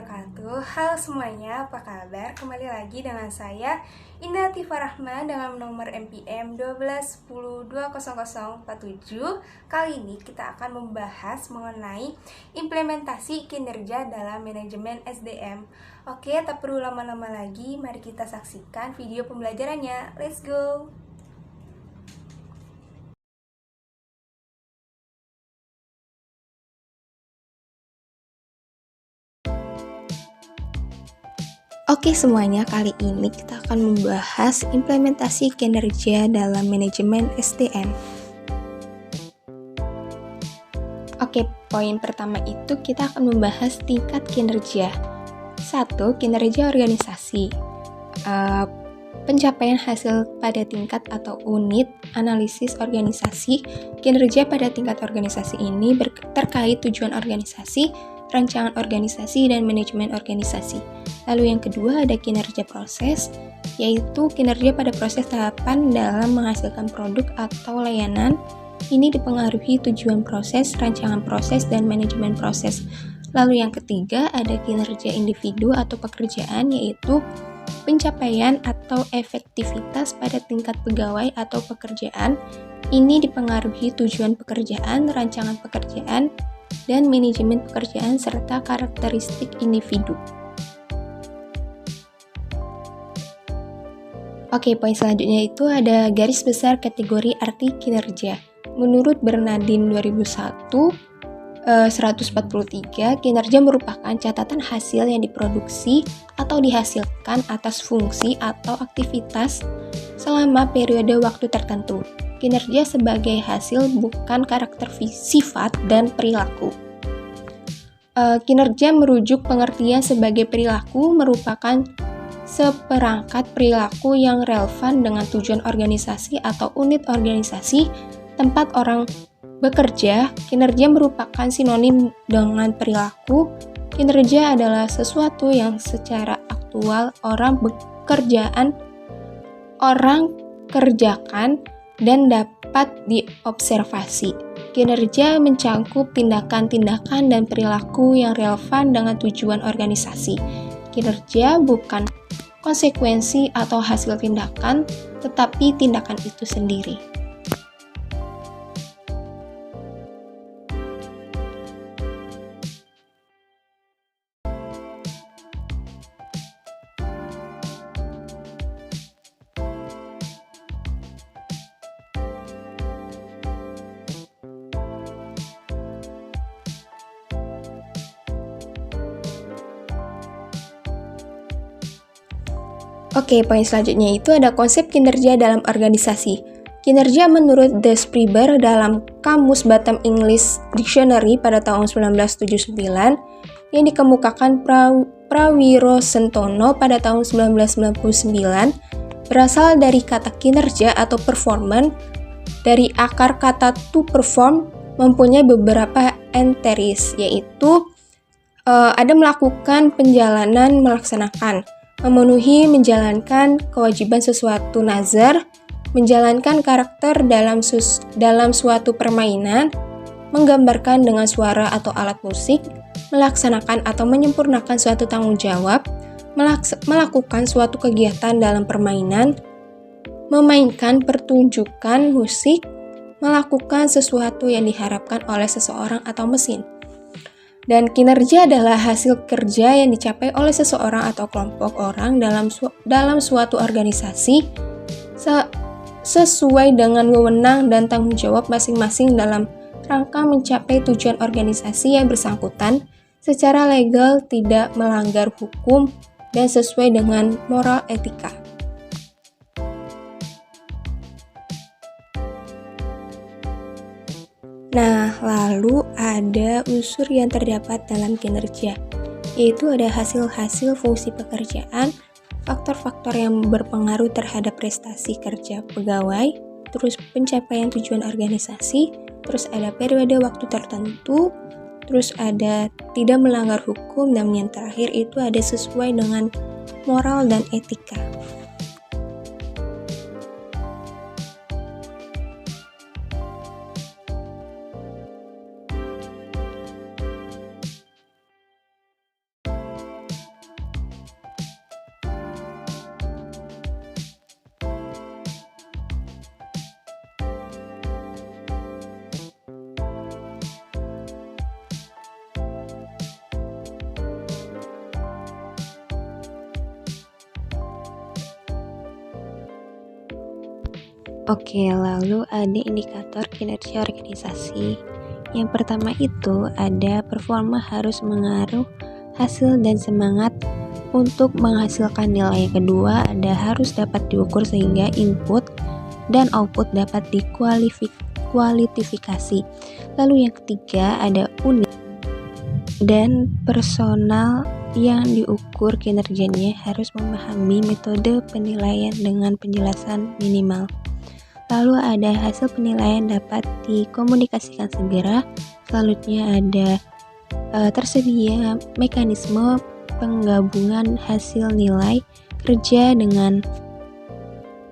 wabarakatuh. Halo semuanya, apa kabar? Kembali lagi dengan saya Indah Tifa Rahma dengan nomor NPM 1210200047. Kali ini kita akan membahas mengenai implementasi kinerja dalam manajemen SDM. Oke, tak perlu lama-lama lagi, mari kita saksikan video pembelajarannya. Let's go! Oke semuanya, kali ini kita akan membahas implementasi kinerja dalam manajemen SDM. Oke, poin pertama itu kita akan membahas tingkat kinerja. 1. Kinerja organisasi. Pencapaian hasil pada tingkat atau unit analisis organisasi. Kinerja pada tingkat organisasi ini terkait tujuan organisasi, rancangan organisasi, dan manajemen organisasi. Lalu yang kedua ada kinerja proses, yaitu kinerja pada proses tahapan dalam menghasilkan produk atau layanan. Ini dipengaruhi tujuan proses, rancangan proses, dan manajemen proses. Lalu yang ketiga ada kinerja individu atau pekerjaan, yaitu pencapaian atau efektivitas pada tingkat pegawai atau pekerjaan. Ini dipengaruhi tujuan pekerjaan, rancangan pekerjaan, dan manajemen pekerjaan serta karakteristik individu. Oke, poin selanjutnya itu ada garis besar kategori arti kinerja. Menurut Bernardin 2001, 143, kinerja merupakan catatan hasil yang diproduksi atau dihasilkan atas fungsi atau aktivitas selama periode waktu tertentu. Kinerja sebagai hasil bukan karakter sifat dan perilaku. Kinerja merujuk pengertian sebagai perilaku merupakan seperangkat perilaku yang relevan dengan tujuan organisasi atau unit organisasi tempat orang bekerja. Kinerja merupakan sinonim dengan perilaku. Kinerja adalah sesuatu yang secara aktual orang kerjakan dan dapat diobservasi. Kinerja mencakup tindakan-tindakan dan perilaku yang relevan dengan tujuan organisasi. Kinerja bukan konsekuensi atau hasil tindakan, tetapi tindakan itu sendiri. Oke, poin selanjutnya itu ada konsep kinerja dalam organisasi. Kinerja menurut De Spriber dalam Kamus Batam English Dictionary pada tahun 1979 yang dikemukakan Prawiro Sentono pada tahun 1999 berasal dari kata kinerja atau performance dari akar kata to perform, mempunyai beberapa enteris, yaitu ada melakukan perjalanan, melaksanakan, memenuhi, menjalankan kewajiban sesuatu nazar, menjalankan karakter dalam suatu permainan, menggambarkan dengan suara atau alat musik, melaksanakan atau menyempurnakan suatu tanggung jawab, melakukan suatu kegiatan dalam permainan, memainkan pertunjukan musik, melakukan sesuatu yang diharapkan oleh seseorang atau mesin. Dan kinerja adalah hasil kerja yang dicapai oleh seseorang atau kelompok orang dalam suatu organisasi sesuai dengan wewenang dan tanggung jawab masing-masing dalam rangka mencapai tujuan organisasi yang bersangkutan secara legal, tidak melanggar hukum, dan sesuai dengan moral etika. Nah, lalu ada unsur yang terdapat dalam kinerja, yaitu ada hasil-hasil fungsi pekerjaan, faktor-faktor yang berpengaruh terhadap prestasi kerja pegawai, terus pencapaian tujuan organisasi, terus ada periode waktu tertentu, terus ada tidak melanggar hukum, dan yang terakhir itu ada sesuai dengan moral dan etika. Oke, lalu ada indikator kinerja organisasi. Yang pertama itu ada performa harus mengaruh hasil dan semangat untuk menghasilkan nilai. Yang kedua ada harus dapat diukur sehingga input dan output dapat dikualitifikasi. Lalu yang ketiga ada unit dan personal yang diukur kinerjanya harus memahami metode penilaian dengan penjelasan minimal. Lalu ada hasil penilaian dapat dikomunikasikan segera. Selanjutnya ada tersedia mekanisme penggabungan hasil nilai kerja dengan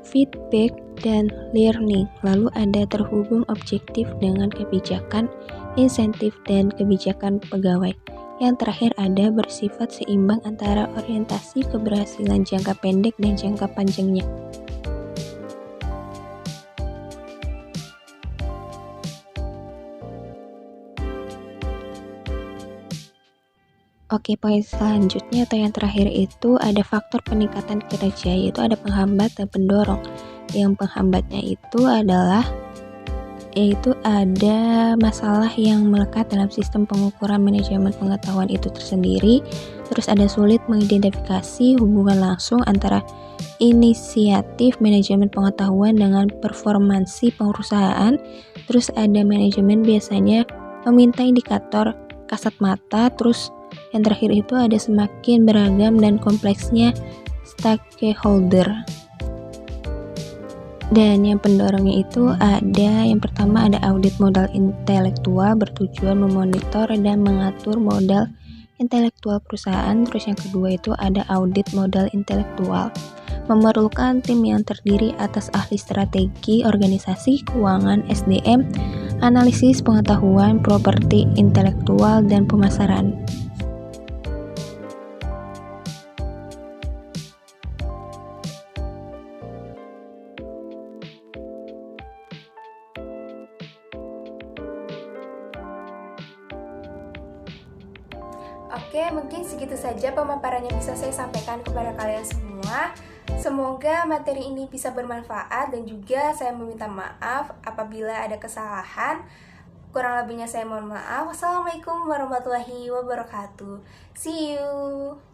feedback dan learning. Lalu ada terhubung objektif dengan kebijakan, insentif, dan kebijakan pegawai. Yang terakhir ada bersifat seimbang antara orientasi keberhasilan jangka pendek dan jangka panjangnya. Oke, poin selanjutnya atau yang terakhir itu ada faktor peningkatan kinerja, yaitu ada penghambat dan pendorong. Yang penghambatnya itu adalah ada masalah yang melekat dalam sistem pengukuran manajemen pengetahuan itu tersendiri. Terus ada sulit mengidentifikasi hubungan langsung antara inisiatif manajemen pengetahuan dengan performansi perusahaan. Terus ada manajemen biasanya meminta indikator kasat mata. Terus yang terakhir itu ada semakin beragam dan kompleksnya stakeholder. Dan yang pendorongnya itu ada yang pertama ada audit modal intelektual bertujuan memonitor dan mengatur modal intelektual perusahaan. Terus yang kedua itu ada audit modal intelektual memerlukan tim yang terdiri atas ahli strategi, organisasi, keuangan, SDM, analisis pengetahuan, properti intelektual, dan pemasaran. Oke, mungkin segitu saja pemaparan yang bisa saya sampaikan kepada kalian semua. Semoga materi ini bisa bermanfaat dan juga saya meminta maaf apabila ada kesalahan. Kurang lebihnya saya mohon maaf. Wassalamualaikum warahmatullahi wabarakatuh. See you.